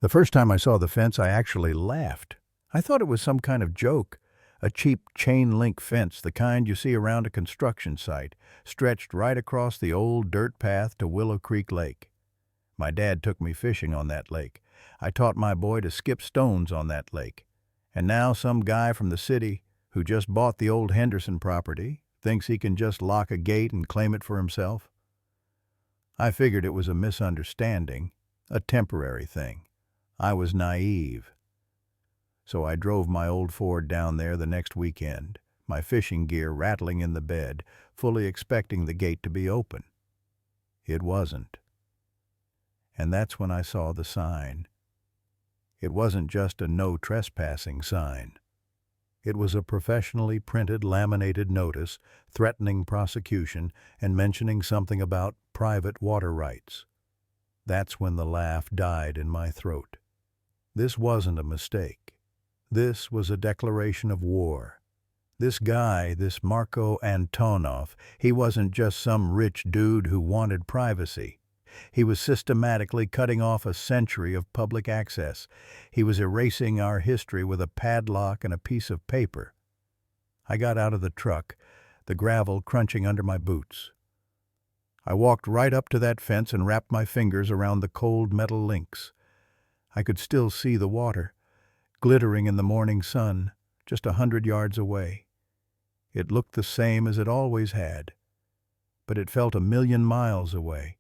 The first time I saw the fence, I actually laughed. I thought it was some kind of joke, a cheap chain-link fence, the kind you see around a construction site, stretched right across the old dirt path to Willow Creek Lake. My dad took me fishing on that lake. I taught my boy to skip stones on that lake. And now some guy from the city who just bought the old Henderson property thinks he can just lock a gate and claim it for himself. I figured it was a misunderstanding, a temporary thing. I was naive. So I drove my old Ford down there the next weekend, my fishing gear rattling in the bed, fully expecting the gate to be open. It wasn't. And that's when I saw the sign. It wasn't just a no trespassing sign. It was a professionally printed laminated notice threatening prosecution and mentioning something about private water rights. That's when the laugh died in my throat. This wasn't a mistake. This was a declaration of war. This guy, this Marco Antonov, he wasn't just some rich dude who wanted privacy. He was systematically cutting off a century of public access. He was erasing our history with a padlock and a piece of paper. I got out of the truck, the gravel crunching under my boots. I walked right up to that fence and wrapped my fingers around the cold metal links. I could still see the water, glittering in the morning sun, just 100 yards away. It looked the same as it always had, but it felt 1,000,000 miles away.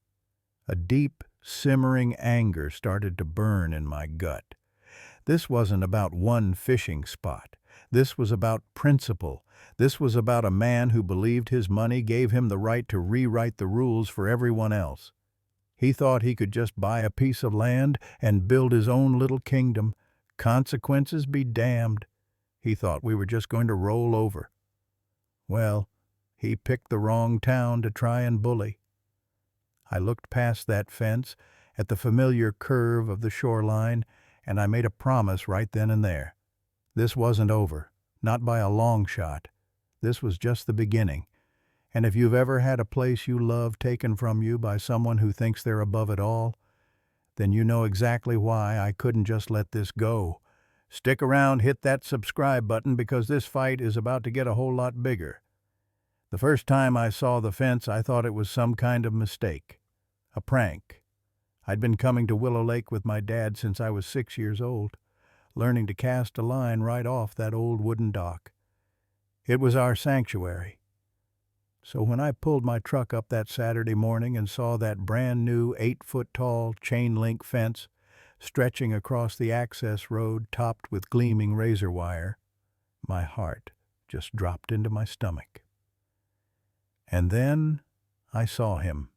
A deep, simmering anger started to burn in my gut. This wasn't about one fishing spot. This was about principle. This was about a man who believed his money gave him the right to rewrite the rules for everyone else. He thought he could just buy a piece of land and build his own little kingdom. Consequences be damned. He thought we were just going to roll over. Well, he picked the wrong town to try and bully. I looked past that fence at the familiar curve of the shoreline, and I made a promise right then and there. This wasn't over, not by a long shot. This was just the beginning. And if you've ever had a place you love taken from you by someone who thinks they're above it all, then you know exactly why I couldn't just let this go. Stick around, hit that subscribe button, because this fight is about to get a whole lot bigger. The first time I saw the fence, I thought it was some kind of mistake. A prank. I'd been coming to Willow Lake with my dad since I was 6 years old, learning to cast a line right off that old wooden dock. It was our sanctuary. So when I pulled my truck up that Saturday morning and saw that brand new 8-foot-tall chain-link fence stretching across the access road topped with gleaming razor wire, my heart just dropped into my stomach. And then I saw him.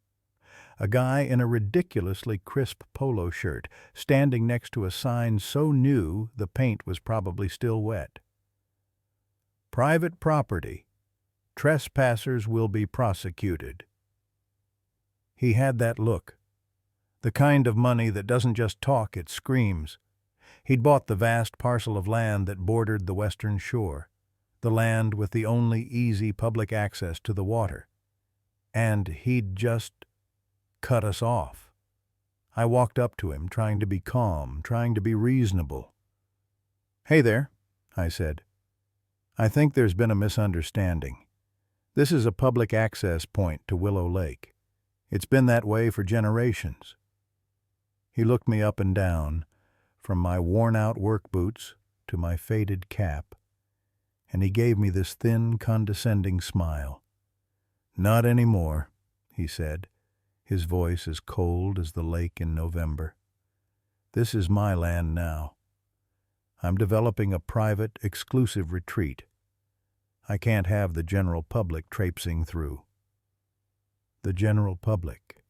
A guy in a ridiculously crisp polo shirt, standing next to a sign so new the paint was probably still wet. Private property. Trespassers will be prosecuted. He had that look. The kind of money that doesn't just talk, it screams. He'd bought the vast parcel of land that bordered the western shore, the land with the only easy public access to the water. And he'd just cut us off. I walked up to him, trying to be calm, trying to be reasonable. "Hey there," I said. "I think there's been a misunderstanding. This is a public access point to Willow Lake. It's been that way for generations." He looked me up and down, from my worn-out work boots to my faded cap, and he gave me this thin, condescending smile. "Not anymore," he said, his voice as cold as the lake in November. "This is my land now. I'm developing a private, exclusive retreat. I can't have the general public traipsing through." The general public.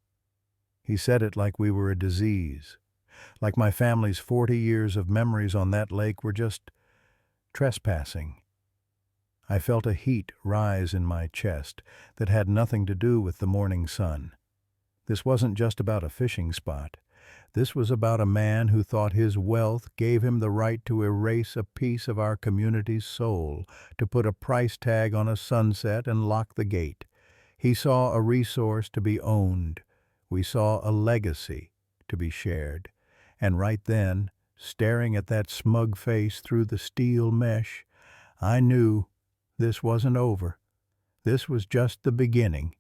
He said it like we were a disease, like my family's 40 years of memories on that lake were just trespassing. I felt a heat rise in my chest that had nothing to do with the morning sun. This wasn't just about a fishing spot. This was about a man who thought his wealth gave him the right to erase a piece of our community's soul, to put a price tag on a sunset and lock the gate. He saw a resource to be owned. We saw a legacy to be shared. And right then, staring at that smug face through the steel mesh, I knew this wasn't over. This was just the beginning.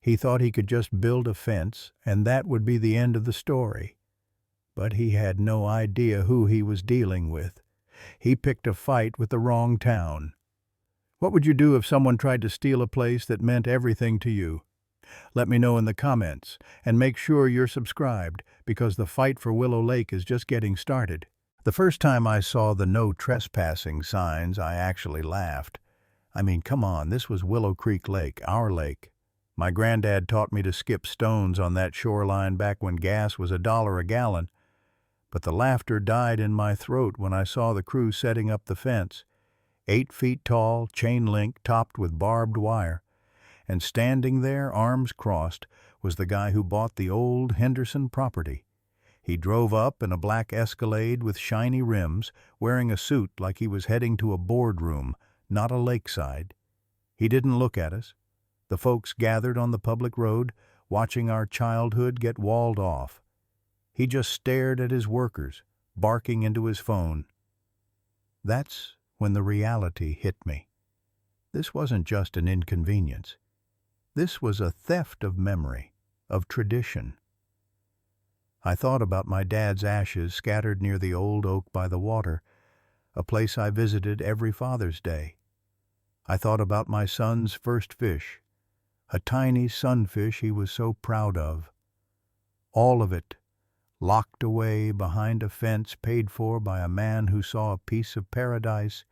He thought he could just build a fence, and that would be the end of the story. But he had no idea who he was dealing with. He picked a fight with the wrong town. What would you do if someone tried to steal a place that meant everything to you? Let me know in the comments, and make sure you're subscribed, because the fight for Willow Lake is just getting started. The first time I saw the no trespassing signs, I actually laughed. I mean, come on, this was Willow Creek Lake, our lake. My granddad taught me to skip stones on that shoreline back when gas was $1 a gallon. But the laughter died in my throat when I saw the crew setting up the fence. 8 feet tall, chain link topped with barbed wire. And standing there, arms crossed, was the guy who bought the old Henderson property. He drove up in a black Escalade with shiny rims, wearing a suit like he was heading to a boardroom, not a lakeside. He didn't look at us. The folks gathered on the public road, watching our childhood get walled off. He just stared at his workers, barking into his phone. That's when the reality hit me. This wasn't just an inconvenience. This was a theft of memory, of tradition. I thought about my dad's ashes scattered near the old oak by the water, a place I visited every Father's Day. I thought about my son's first fish, a tiny sunfish he was so proud of. All of it locked away behind a fence paid for by a man who saw a piece of paradise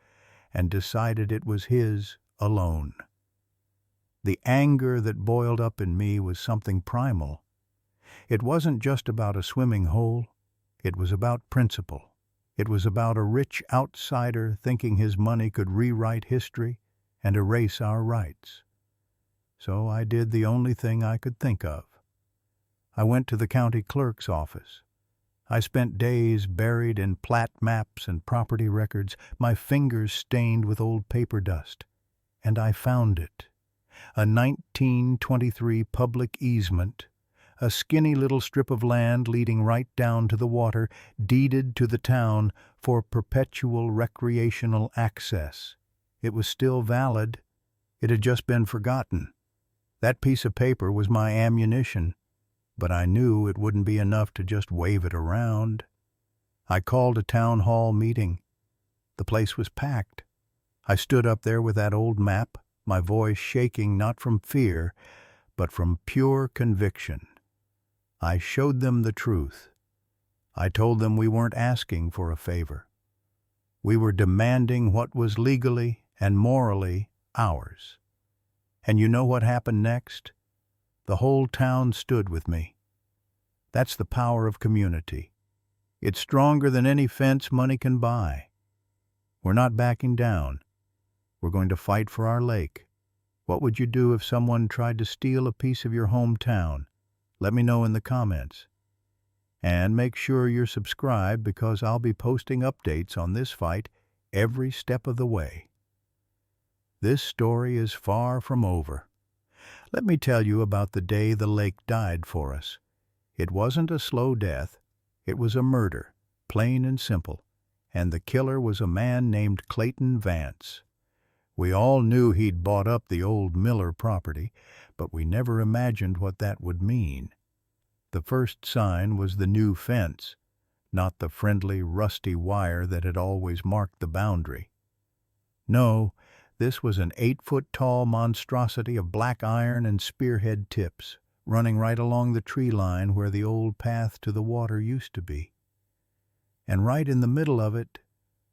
and decided it was his alone. The anger that boiled up in me was something primal. It wasn't just about a swimming hole. It was about principle. It was about a rich outsider thinking his money could rewrite history and erase our rights. So I did the only thing I could think of. I went to the county clerk's office. I spent days buried in plat maps and property records, my fingers stained with old paper dust. And I found it. A 1923 public easement, a skinny little strip of land leading right down to the water, deeded to the town for perpetual recreational access. It was still valid. It had just been forgotten. That piece of paper was my ammunition, but I knew it wouldn't be enough to just wave it around. I called a town hall meeting. The place was packed. I stood up there with that old map, my voice shaking not from fear, but from pure conviction. I showed them the truth. I told them we weren't asking for a favor. We were demanding what was legally and morally ours. And you know what happened next? The whole town stood with me. That's the power of community. It's stronger than any fence money can buy. We're not backing down. We're going to fight for our lake. What would you do if someone tried to steal a piece of your hometown? Let me know in the comments. And make sure you're subscribed, because I'll be posting updates on this fight every step of the way. This story is far from over. Let me tell you about the day the lake died for us. It wasn't a slow death. It was a murder, plain and simple. And the killer was a man named Clayton Vance. We all knew he'd bought up the old Miller property, but we never imagined what that would mean. The first sign was the new fence, not the friendly, rusty wire that had always marked the boundary. No, this was an 8-foot-tall monstrosity of black iron and spearhead tips, running right along the tree line where the old path to the water used to be. And right in the middle of it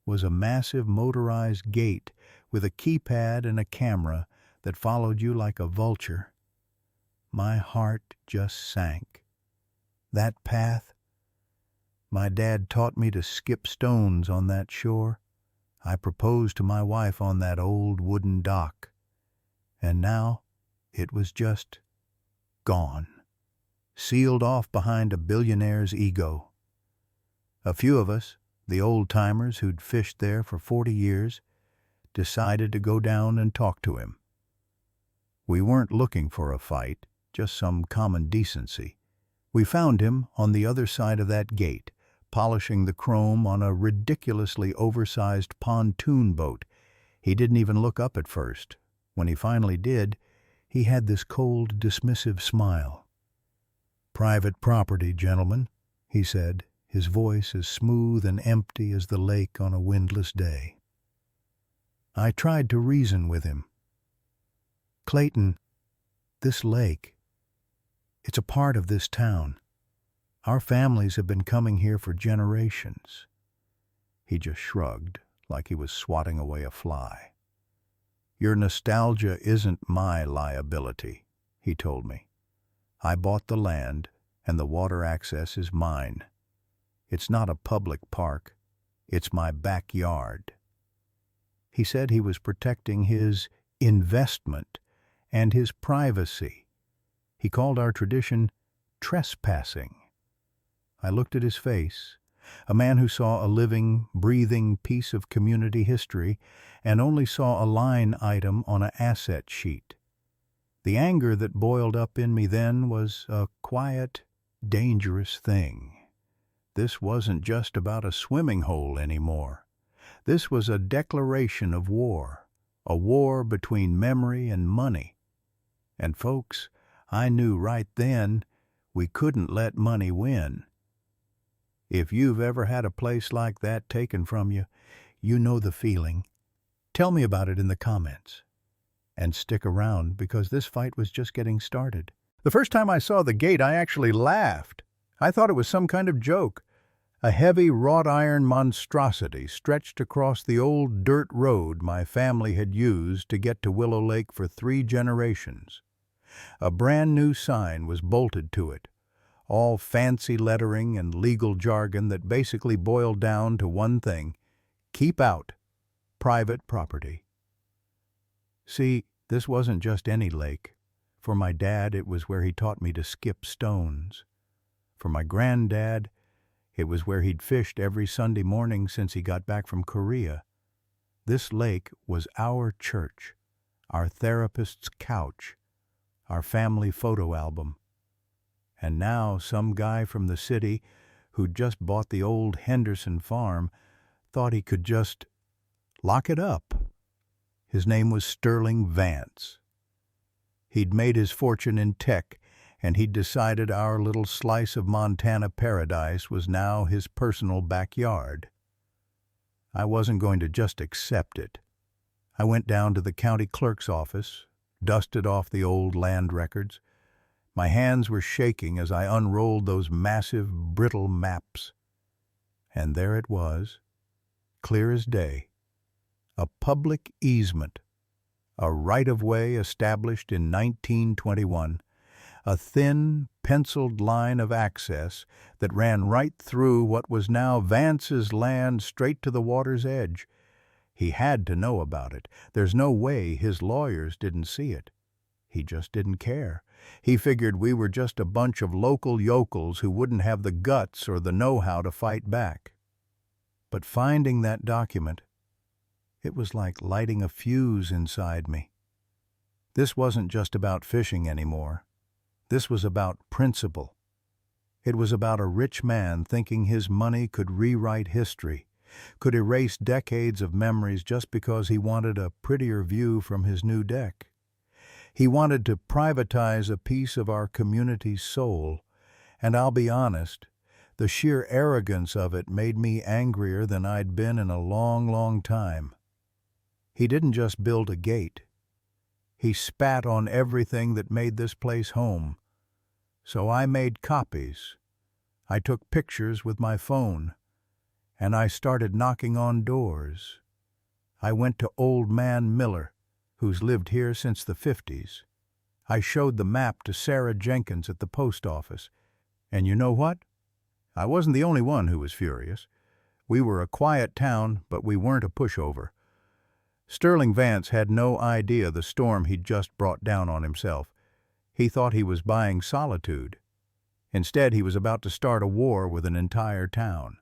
was a massive motorized gate with a keypad and a camera that followed you like a vulture. My heart just sank. That path? My dad taught me to skip stones on that shore. I proposed to my wife on that old wooden dock. And now it was just gone, sealed off behind a billionaire's ego. A few of us, the old-timers who'd fished there for 40 years, decided to go down and talk to him. We weren't looking for a fight, just some common decency. We found him on the other side of that gate, polishing the chrome on a ridiculously oversized pontoon boat. He didn't even look up at first. When he finally did, he had this cold, dismissive smile. "Private property, gentlemen," he said, his voice as smooth and empty as the lake on a windless day. I tried to reason with him. "Clayton, this lake, it's a part of this town. Our families have been coming here for generations." He just shrugged, like he was swatting away a fly. "Your nostalgia isn't my liability," he told me. "I bought the land, and the water access is mine. It's not a public park. It's my backyard." He said he was protecting his investment and his privacy. He called our tradition trespassing. I looked at his face, a man who saw a living, breathing piece of community history and only saw a line item on an asset sheet. The anger that boiled up in me then was a quiet, dangerous thing. This wasn't just about a swimming hole anymore. This was a declaration of war, a war between memory and money. And folks, I knew right then we couldn't let money win. If you've ever had a place like that taken from you, you know the feeling. Tell me about it in the comments. And stick around, because this fight was just getting started. The first time I saw the gate, I actually laughed. I thought it was some kind of joke. A heavy wrought iron monstrosity stretched across the old dirt road my family had used to get to Willow Lake for 3 generations. A brand new sign was bolted to it, all fancy lettering and legal jargon that basically boiled down to one thing: keep out, private property. See, this wasn't just any lake. For my dad, it was where he taught me to skip stones. For my granddad, it was where he'd fished every Sunday morning since he got back from Korea. This lake was our church, our therapist's couch, our family photo album. And now some guy from the city who'd just bought the old Henderson farm thought he could just lock it up. His name was Sterling Vance. He'd made his fortune in tech, and he'd decided our little slice of Montana paradise was now his personal backyard. I wasn't going to just accept it. I went down to the county clerk's office, dusted off the old land records. My hands were shaking as I unrolled those massive, brittle maps. And there it was, clear as day. A public easement, a right-of-way established in 1921, a thin, penciled line of access that ran right through what was now Vance's land straight to the water's edge. He had to know about it. There's no way his lawyers didn't see it. He just didn't care. He figured we were just a bunch of local yokels who wouldn't have the guts or the know-how to fight back. But finding that document, it was like lighting a fuse inside me. This wasn't just about fishing anymore. This was about principle. It was about a rich man thinking his money could rewrite history, could erase decades of memories just because he wanted a prettier view from his new deck. He wanted to privatize a piece of our community's soul, and I'll be honest, the sheer arrogance of it made me angrier than I'd been in a long, long time. He didn't just build a gate. He spat on everything that made this place home. So I made copies. I took pictures with my phone, and I started knocking on doors. I went to Old Man Miller, who's lived here since the 50s. I showed the map to Sarah Jenkins at the post office. And you know what? I wasn't the only one who was furious. We were a quiet town, but we weren't a pushover. Sterling Vance had no idea the storm he'd just brought down on himself. He thought he was buying solitude. Instead, he was about to start a war with an entire town.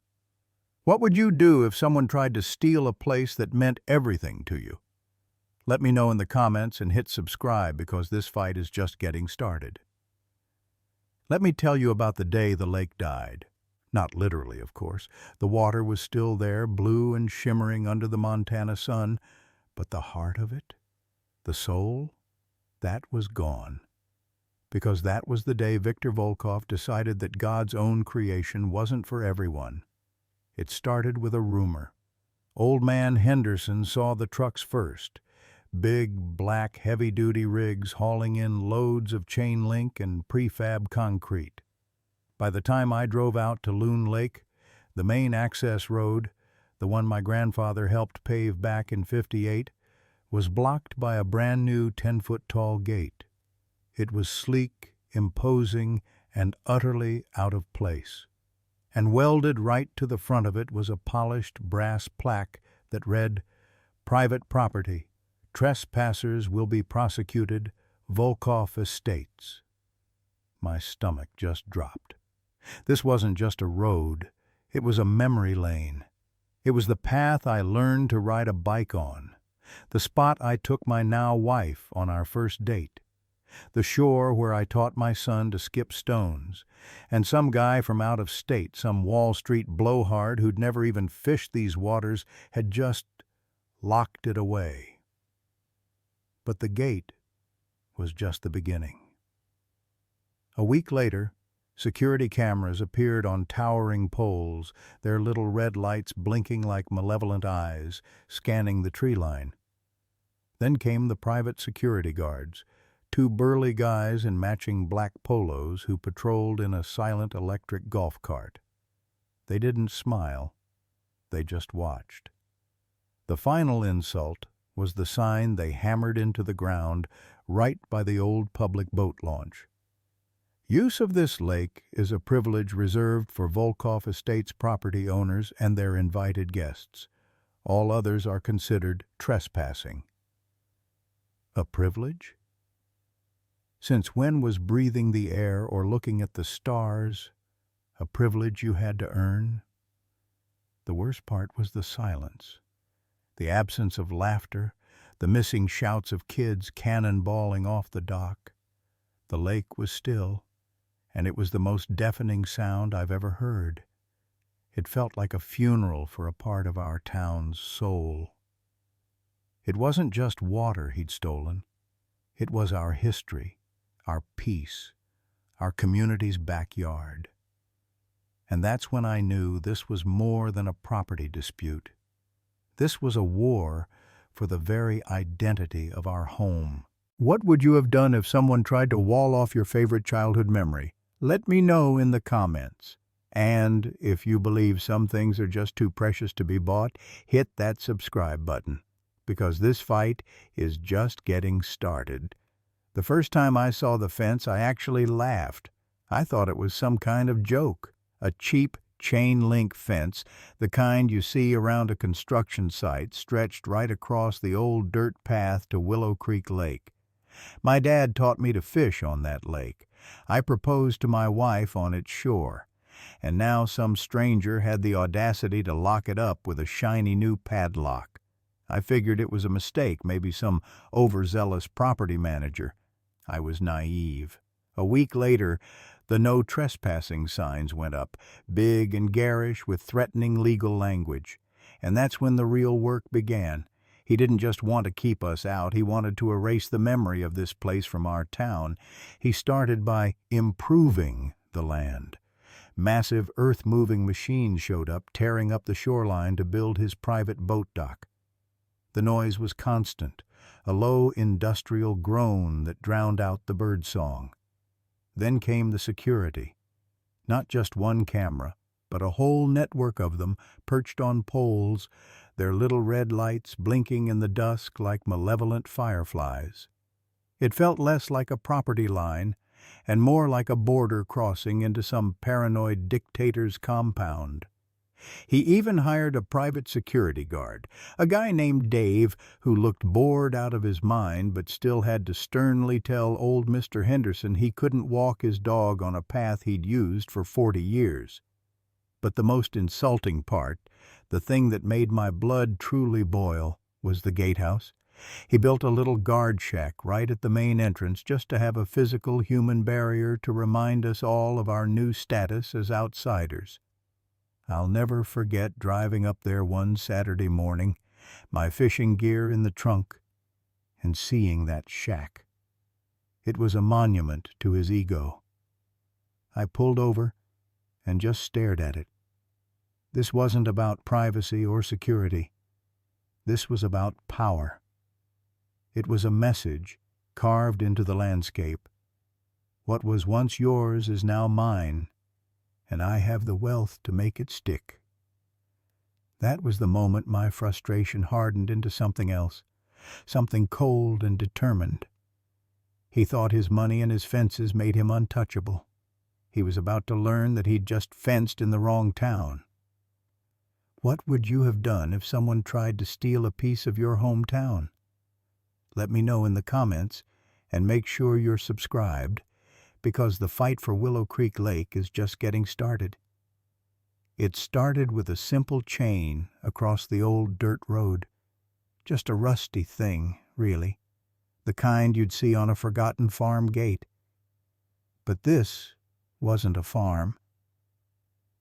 What would you do if someone tried to steal a place that meant everything to you? Let me know in the comments and hit subscribe, because this fight is just getting started. Let me tell you about the day the lake died. Not literally, of course. The water was still there, blue and shimmering under the Montana sun, but the heart of it, the soul, that was gone. Because that was the day Victor Volkov decided that God's own creation wasn't for everyone. It started with a rumor. Old man Henderson saw the trucks first. Big, black, heavy-duty rigs hauling in loads of chain link and prefab concrete. By the time I drove out to Loon Lake, the main access road, the one my grandfather helped pave back in '58, was blocked by a brand-new 10-foot-tall gate. It was sleek, imposing, and utterly out of place. And welded right to the front of it was a polished brass plaque that read, "Private property. Trespassers will be prosecuted. Volkov Estates." My stomach just dropped. This wasn't just a road. It was a memory lane. It was the path I learned to ride a bike on. The spot I took my now wife on our first date. The shore where I taught my son to skip stones, and some guy from out of state, some Wall Street blowhard who'd never even fished these waters, had just locked it away. But the gate was just the beginning. A week later, security cameras appeared on towering poles, their little red lights blinking like malevolent eyes, scanning the tree line. Then came the private security guards, two burly guys in matching black polos who patrolled in a silent electric golf cart. They didn't smile. They just watched. The final insult was the sign they hammered into the ground right by the old public boat launch. Use of this lake is a privilege reserved for Volkov Estates property owners and their invited guests. All others are considered trespassing. A privilege? Since when was breathing the air or looking at the stars a privilege you had to earn? The worst part was the silence, the absence of laughter, the missing shouts of kids cannonballing off the dock. The lake was still, and it was the most deafening sound I've ever heard. It felt like a funeral for a part of our town's soul. It wasn't just water he'd stolen. It was our history, our peace, our community's backyard. And that's when I knew this was more than a property dispute. This was a war for the very identity of our home. What would you have done if someone tried to wall off your favorite childhood memory? Let me know in the comments. And if you believe some things are just too precious to be bought, hit that subscribe button, because this fight is just getting started. The first time I saw the fence, I actually laughed. I thought it was some kind of joke. A cheap chain link fence, the kind you see around a construction site, stretched right across the old dirt path to Willow Creek Lake. My dad taught me to fish on that lake. I proposed to my wife on its shore. And now some stranger had the audacity to lock it up with a shiny new padlock. I figured it was a mistake, maybe some overzealous property manager. I was naive. A week later, the no trespassing signs went up, big and garish with threatening legal language. And that's when the real work began. He didn't just want to keep us out, he wanted to erase the memory of this place from our town. He started by improving the land. Massive earth-moving machines showed up, tearing up the shoreline to build his private boat dock. The noise was constant, a low industrial groan that drowned out the birdsong. Then came the security. Not just one camera, but a whole network of them perched on poles, their little red lights blinking in the dusk like malevolent fireflies. It felt less like a property line and more like a border crossing into some paranoid dictator's compound. He even hired a private security guard, a guy named Dave who looked bored out of his mind but still had to sternly tell old Mr. Henderson he couldn't walk his dog on a path he'd used for 40 years. But the most insulting part, the thing that made my blood truly boil, was the gatehouse. He built a little guard shack right at the main entrance just to have a physical human barrier to remind us all of our new status as outsiders. I'll never forget driving up there one Saturday morning, my fishing gear in the trunk, and seeing that shack. It was a monument to his ego. I pulled over and just stared at it. This wasn't about privacy or security. This was about power. It was a message carved into the landscape. What was once yours is now mine, and I have the wealth to make it stick. That was the moment my frustration hardened into something else, something cold and determined. He thought his money and his fences made him untouchable. He was about to learn that he'd just fenced in the wrong town. What would you have done if someone tried to steal a piece of your hometown? Let me know in the comments, and make sure you're subscribed, because the fight for Willow Creek Lake is just getting started. It started with a simple chain across the old dirt road. Just a rusty thing, really, the kind you'd see on a forgotten farm gate. But this wasn't a farm.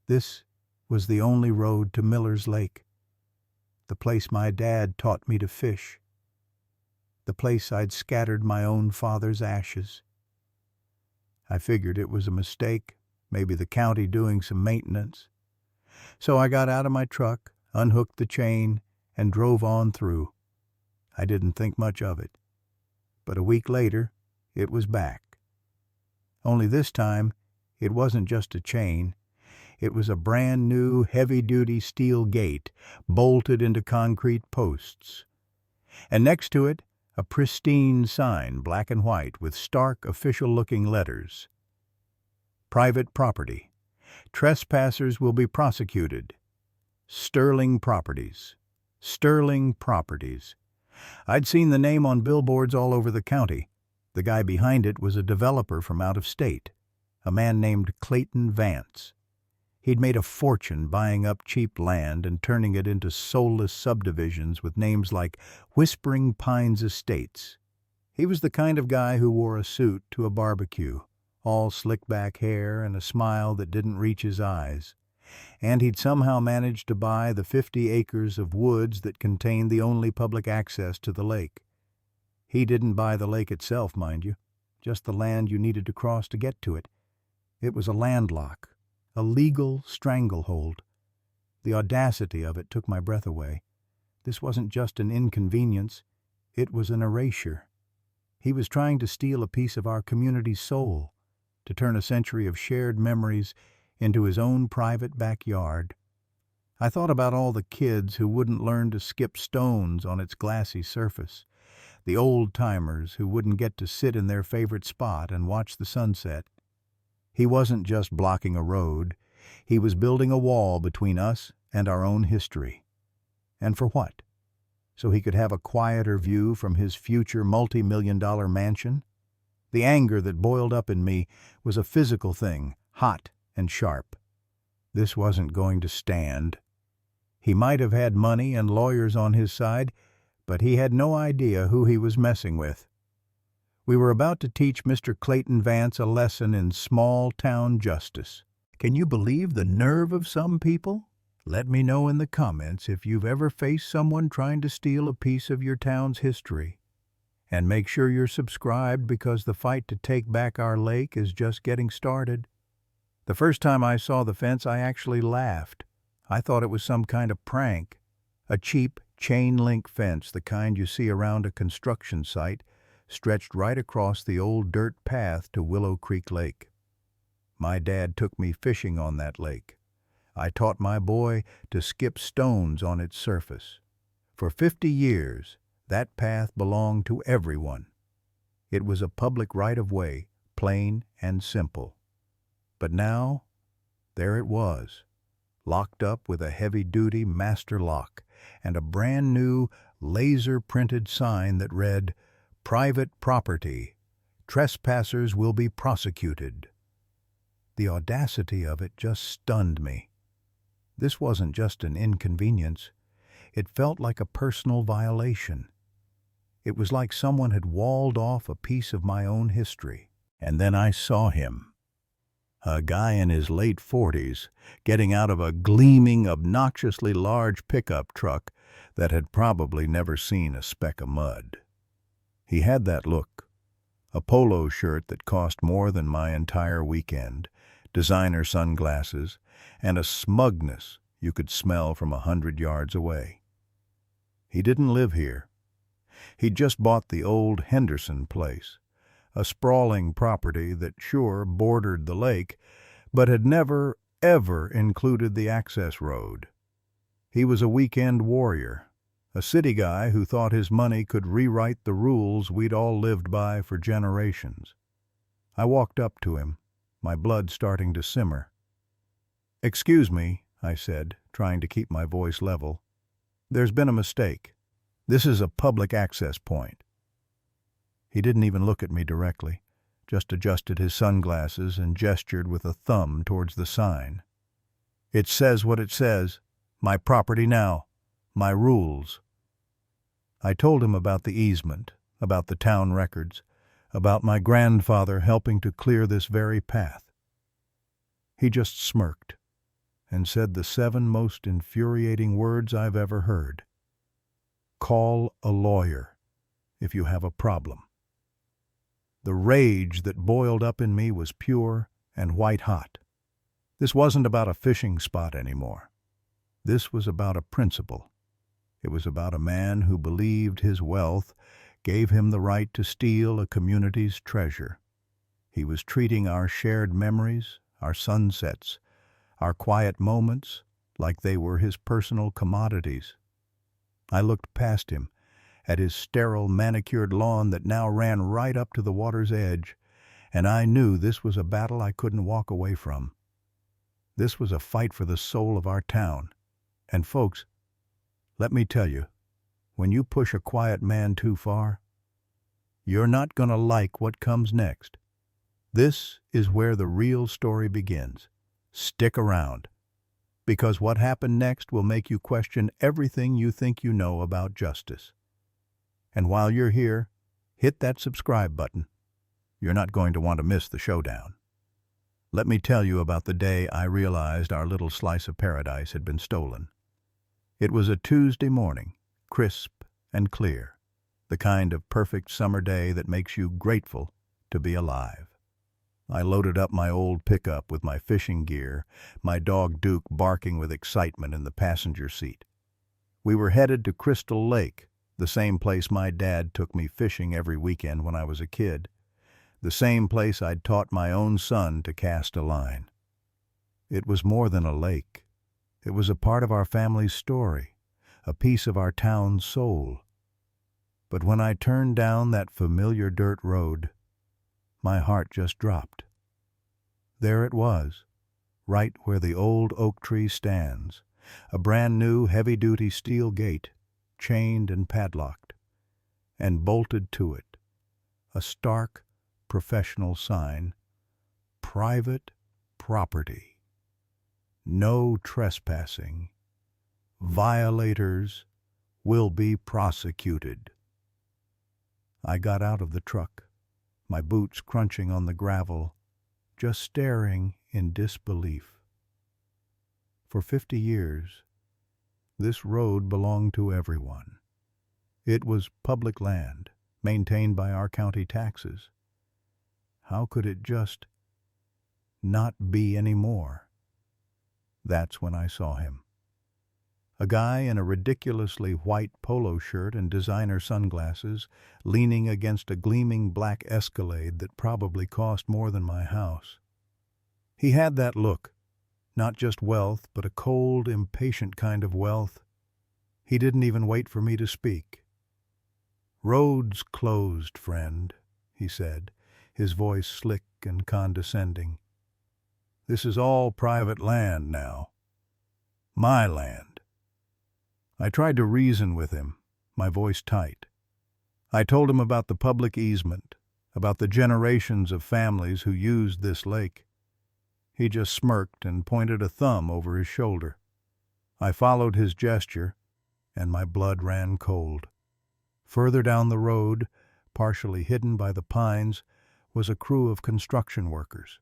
This was the only road to Miller's Lake, the place my dad taught me to fish, the place I'd scattered my own father's ashes. I figured it was a mistake, maybe the county doing some maintenance. So I got out of my truck, unhooked the chain, and drove on through. I didn't think much of it. But a week later, it was back. Only this time, it wasn't just a chain. It was a brand new, heavy-duty steel gate, bolted into concrete posts. And next to it, a pristine sign, black and white, with stark, official-looking letters. Private property. Trespassers will be prosecuted. Sterling Properties. Sterling Properties. I'd seen the name on billboards all over the county. The guy behind it was a developer from out of state, a man named Clayton Vance. He'd made a fortune buying up cheap land and turning it into soulless subdivisions with names like Whispering Pines Estates. He was the kind of guy who wore a suit to a barbecue, all slick-back hair and a smile that didn't reach his eyes. And he'd somehow managed to buy the 50 acres of woods that contained the only public access to the lake. He didn't buy the lake itself, mind you, just the land you needed to cross to get to it. It was a landlock, a legal stranglehold. The audacity of it took my breath away. This wasn't just an inconvenience, it was an erasure. He was trying to steal a piece of our community's soul, to turn a century of shared memories into his own private backyard. I thought about all the kids who wouldn't learn to skip stones on its glassy surface, the old-timers who wouldn't get to sit in their favorite spot and watch the sunset. He wasn't just blocking a road, he was building a wall between us and our own history. And for what? So he could have a quieter view from his future multi-million-dollar mansion? The anger that boiled up in me was a physical thing, hot and sharp. This wasn't going to stand. He might have had money and lawyers on his side, but he had no idea who he was messing with. We were about to teach Mr. Clayton Vance a lesson in small-town justice. Can you believe the nerve of some people? Let me know in the comments if you've ever faced someone trying to steal a piece of your town's history. And make sure you're subscribed, because the fight to take back our lake is just getting started. The first time I saw the fence, I actually laughed. I thought it was some kind of prank. A cheap chain-link fence, the kind you see around a construction site, stretched right across the old dirt path to Willow Creek Lake. My dad took me fishing on that lake. I taught my boy to skip stones on its surface. For 50 years, that path belonged to everyone. It was a public right-of-way, plain and simple. But now, there it was, locked up with a heavy-duty master lock and a brand-new laser-printed sign that read, "Private property. Trespassers will be prosecuted." The audacity of it just stunned me. This wasn't just an inconvenience. It felt like a personal violation. It was like someone had walled off a piece of my own history. And then I saw him. A guy in his late 40s, getting out of a gleaming, obnoxiously large pickup truck that had probably never seen a speck of mud. He had that look, a polo shirt that cost more than my entire weekend, designer sunglasses, and a smugness you could smell from 100 yards away. He didn't live here. He'd just bought the old Henderson place, a sprawling property that sure bordered the lake, but had never, ever included the access road. He was a weekend warrior, a city guy who thought his money could rewrite the rules we'd all lived by for generations. I walked up to him, my blood starting to simmer. "Excuse me," I said, trying to keep my voice level. "There's been a mistake. This is a public access point." He didn't even look at me directly, just adjusted his sunglasses and gestured with a thumb towards the sign. "It says what it says. My property now. My rules." I told him about the easement, about the town records, about my grandfather helping to clear this very path. He just smirked and said the 7 most infuriating words I've ever heard. "Call a lawyer if you have a problem." The rage that boiled up in me was pure and white-hot. This wasn't about a fishing spot anymore. This was about a principle. It was about a man who believed his wealth gave him the right to steal a community's treasure. He was treating our shared memories, our sunsets, our quiet moments, like they were his personal commodities. I looked past him, at his sterile, manicured lawn that now ran right up to the water's edge, and I knew this was a battle I couldn't walk away from. This was a fight for the soul of our town. And folks, let me tell you, when you push a quiet man too far, you're not going to like what comes next. This is where the real story begins. Stick around, because what happened next will make you question everything you think you know about justice. And while you're here, hit that subscribe button. You're not going to want to miss the showdown. Let me tell you about the day I realized our little slice of paradise had been stolen. It was a Tuesday morning, crisp and clear, the kind of perfect summer day that makes you grateful to be alive. I loaded up my old pickup with my fishing gear, my dog Duke barking with excitement in the passenger seat. We were headed to Crystal Lake, the same place my dad took me fishing every weekend when I was a kid, the same place I'd taught my own son to cast a line. It was more than a lake. It was a part of our family's story, a piece of our town's soul. But when I turned down that familiar dirt road, my heart just dropped. There it was, right where the old oak tree stands, a brand-new heavy-duty steel gate, chained and padlocked, and bolted to it, a stark, professional sign, "Private property. No trespassing. Violators will be prosecuted." I got out of the truck, my boots crunching on the gravel, just staring in disbelief. For 50 years, this road belonged to everyone. It was public land, maintained by our county taxes. How could it just not be anymore? That's when I saw him. A guy in a ridiculously white polo shirt and designer sunglasses, leaning against a gleaming black Escalade that probably cost more than my house. He had that look, not just wealth, but a cold, impatient kind of wealth. He didn't even wait for me to speak. "Road's closed, friend," he said, his voice slick and condescending. "This is all private land now. My land." I tried to reason with him, my voice tight. I told him about the public easement, about the generations of families who used this lake. He just smirked and pointed a thumb over his shoulder. I followed his gesture, and my blood ran cold. Further down the road, partially hidden by the pines, was a crew of construction workers.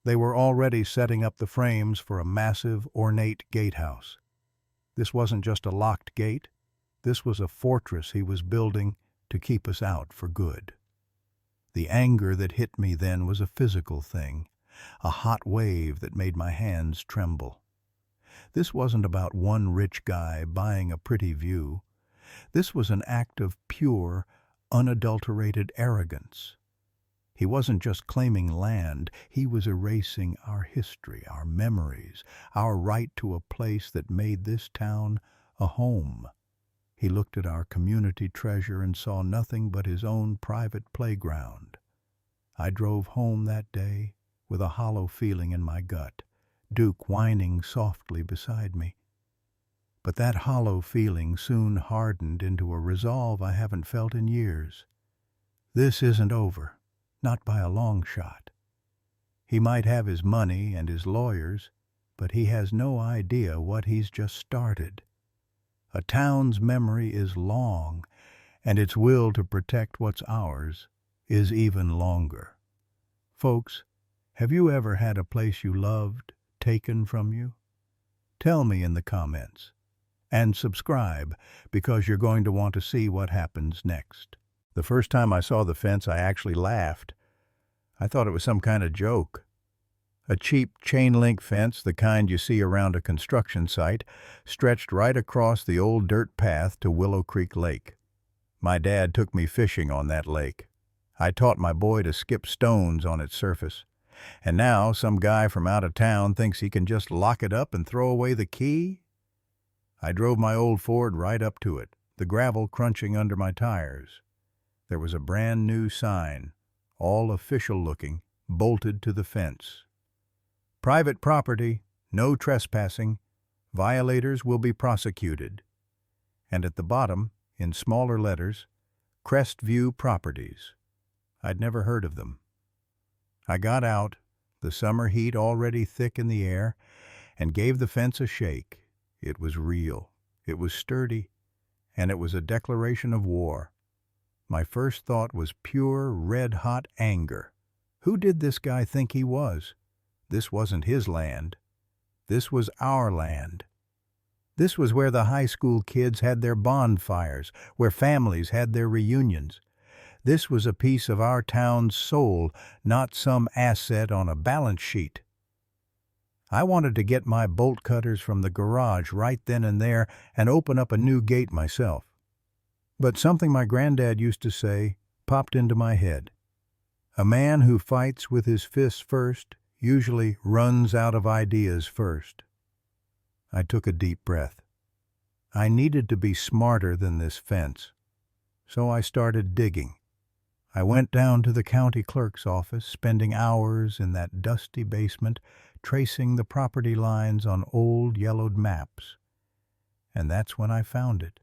They were already setting up the frames for a massive, ornate gatehouse. This wasn't just a locked gate. This was a fortress he was building to keep us out for good. The anger that hit me then was a physical thing, a hot wave that made my hands tremble. This wasn't about one rich guy buying a pretty view. This was an act of pure, unadulterated arrogance. He wasn't just claiming land, he was erasing our history, our memories, our right to a place that made this town a home. He looked at our community treasure and saw nothing but his own private playground. I drove home that day with a hollow feeling in my gut, Duke whining softly beside me. But that hollow feeling soon hardened into a resolve I haven't felt in years. This isn't over, not by a long shot. He might have his money and his lawyers, but he has no idea what he's just started. A town's memory is long, and its will to protect what's ours is even longer. Folks, have you ever had a place you loved taken from you? Tell me in the comments. And subscribe, because you're going to want to see what happens next. The first time I saw the fence, I actually laughed. I thought it was some kind of joke. A cheap chain-link fence, the kind you see around a construction site, stretched right across the old dirt path to Willow Creek Lake. My dad took me fishing on that lake. I taught my boy to skip stones on its surface. And now some guy from out of town thinks he can just lock it up and throw away the key? I drove my old Ford right up to it, the gravel crunching under my tires. There was a brand new sign, all official-looking, bolted to the fence. Private property, no trespassing, violators will be prosecuted. And at the bottom, in smaller letters, Crestview Properties. I'd never heard of them. I got out, the summer heat already thick in the air, and gave the fence a shake. It was real, it was sturdy, and it was a declaration of war. My first thought was pure, red-hot anger. Who did this guy think he was? This wasn't his land. This was our land. This was where the high school kids had their bonfires, where families had their reunions. This was a piece of our town's soul, not some asset on a balance sheet. I wanted to get my bolt cutters from the garage right then and there and open up a new gate myself. But something my granddad used to say popped into my head. A man who fights with his fists first usually runs out of ideas first. I took a deep breath. I needed to be smarter than this fence. So I started digging. I went down to the county clerk's office, spending hours in that dusty basement, tracing the property lines on old yellowed maps. And that's when I found it.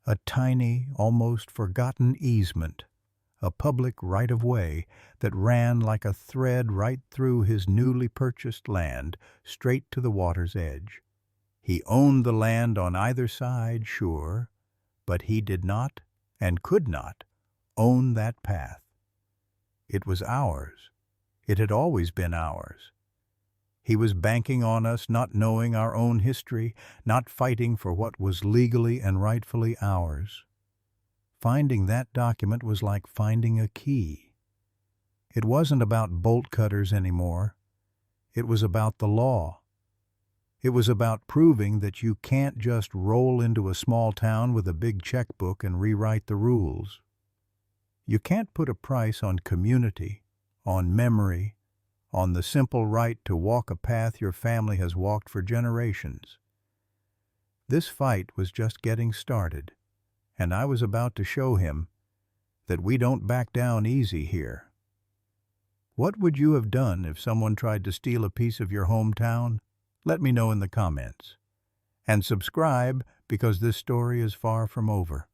A tiny, almost forgotten easement, a public right-of-way that ran like a thread right through his newly purchased land, straight to the water's edge. He owned the land on either side, sure, but he did not, and could not, own that path. It was ours. It had always been ours. He was banking on us not knowing our own history, not fighting for what was legally and rightfully ours. Finding that document was like finding a key. It wasn't about bolt cutters anymore. It was about the law. It was about proving that you can't just roll into a small town with a big checkbook and rewrite the rules. You can't put a price on community, on memory, on the simple right to walk a path your family has walked for generations. This fight was just getting started, and I was about to show him that we don't back down easy here. What would you have done if someone tried to steal a piece of your hometown? Let me know in the comments. And subscribe, because this story is far from over.